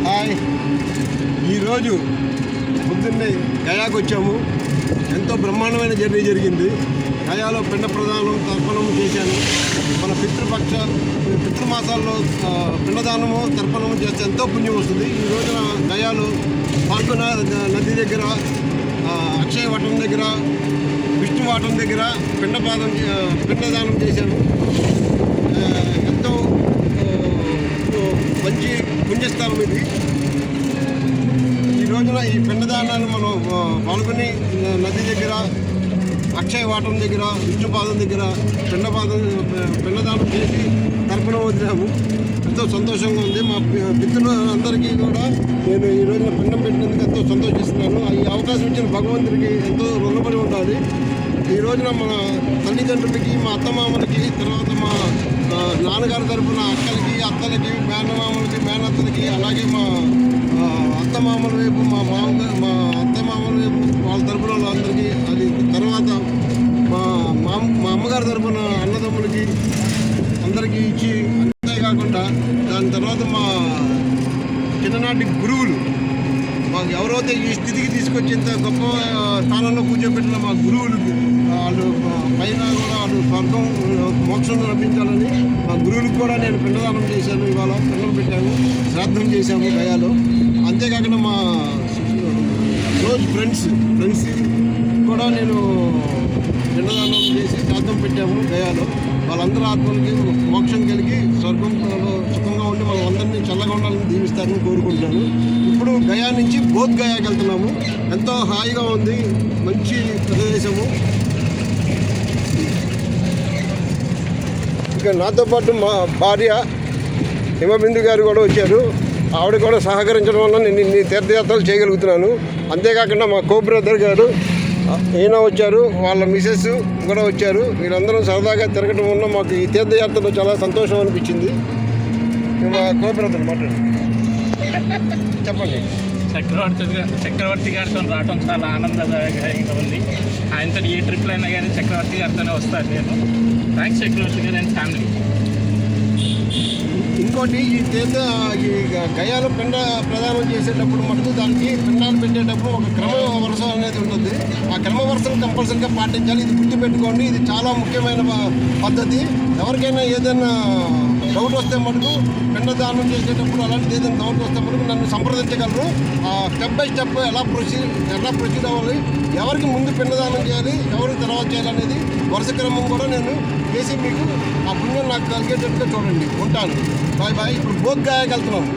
Hi, ఈరోజు పొద్దున్నే గయాకు వచ్చాము. ఎంతో బ్రహ్మాండమైన జర్నీ జరిగింది. గయాలో పిండ ప్రదానం తర్పణం చేశాను. మన పితృమాసాల్లో పిండదానము తర్పణము చేస్తే ఎంతో పుణ్యం వస్తుంది. ఈ రోజున గయాలో పాల్గొన నది దగ్గర, అక్షయ వటం దగ్గర, విష్ణువాటం దగ్గర పిండదానం చేశాను. ఎంతో మంచి పుణ్యస్థానం ఇది. ఈ రోజున ఈ పిండదానాన్ని మనం పాల్గొని నది దగ్గర, అక్షయ వాటం దగ్గర, విష్ణుపాదం దగ్గర పిండదానం చేసి తర్పణం వదిలాము. ఎంతో సంతోషంగా ఉంది. మా మిత్రులందరికీ కూడా నేను ఈ రోజున పిండం పెట్టినందుకు ఎంతో సంతోషిస్తున్నాను. ఈ అవకాశం ఇచ్చిన భగవంతుడికి ఎంతో రుణపడి ఉండాలి. ఈ రోజున మన తల్లిదండ్రులకి, మా అత్తమామలకి, తర్వాత మా నాన్నగారి తరఫున అక్కలకి, అత్తలకి, మేనమామలకి, మేనత్తలకి, అలాగే మా అత్తమామల వైపు మా అత్తమామల వైపు వాళ్ళ తరఫున వాళ్ళందరికీ, అది తర్వాత మా అమ్మగారి తరఫున అన్నదమ్ములకి అందరికీ ఇచ్చి, అంతేకాకుండా దాని తర్వాత మా చిన్ననాటి గురువులు, మాకు ఎవరైతే ఈ స్థితికి తీసుకొచ్చేంత గొప్ప స్థానంలో కూర్చోబెట్టిన మా గురువులకి, వాళ్ళు పైన కూడా వాళ్ళు స్వర్గం మోక్షం లభించాలని మా గురువులకు కూడా నేను పిండదానం చేశాను. ఇవాళ పిండం పెట్టాను, శ్రాద్ధం చేశాము గయాలో. అంతేకాకుండా మా క్లోజ్ ఫ్రెండ్స్ కూడా నేను పిండదానం చేసి శ్రాద్ధం పెట్టాము గయాలో. వాళ్ళందరూ ఆత్మలకి మోక్షం కలిగి స్వర్గంలో సుఖంగా ఉండి మనం అందరినీ చల్లగా ఉండాలని దీవిస్తారని కోరుకుంటున్నాను. ఇప్పుడు గయా నుంచి బోధ్ గయాకి వెళ్తున్నాము. ఎంతో హాయిగా ఉంది, మంచి ప్రదేశము. ఇక నాతో పాటు మా భార్య హిమబిందు గారు కూడా వచ్చారు. ఆవిడ కూడా సహకరించడం వల్ల నేను ఇన్ని తీర్థయాత్రలు చేయగలుగుతున్నాను. అంతేకాకుండా మా కో బ్రదర్ గారు ఈయన వచ్చారు, వాళ్ళ మిసెస్ కూడా వచ్చారు. వీళ్ళందరూ సరదాగా తిరగడం వల్ల మాకు ఈ తీర్థయాత్రలో చాలా సంతోషం అనిపించింది. మా కో బ్రదర్ మాట్లాడు, చెప్పండి. చక్రవర్తి గారితో రావడం చాలా ఆనందదాయకంగా ఉంది. ఆయనతో ఏ ట్రిప్లు అయినా కానీ చక్రవర్తి గారితోనే వస్తాను నేను. థ్యాంక్స్ చక్రవర్తి గారు అండ్ ఫ్యామిలీ. ఇంకోటి, ఈ గయాలో పిండ ప్రదానం చేసేటప్పుడు మటుకు దానికి పిండాలు పెట్టేటప్పుడు ఒక క్రమ వరుస అనేది ఉంటుంది. ఆ క్రమ వరుసను కంపల్సరీగా పాటించాలి. ఇది గుర్తుపెట్టుకోండి, ఇది చాలా ముఖ్యమైన పద్ధతి. ఎవరికైనా ఏదైనా డౌట్ వస్తే మటుకు పిండదానం చేసేటప్పుడు అలాంటిది ఏదైనా డౌట్ వస్తే మటుకు నన్ను సంప్రదించగలరు. స్టెప్ బై స్టెప్ ఎలా ప్రొసీడ్ అవ్వాలి, ఎవరికి ముందు పిండదానం చేయాలి, ఎవరికి తర్వాత చేయాలనేది వరుస క్రమం కూడా నేను చేసి మీకు ఆ పుణ్యం నాకు కలిగేటట్టుగా చూడండి. ఉంటాను. Bye bye. ఇప్పుడు బోధ్ గయాకి వెళ్తున్నాము.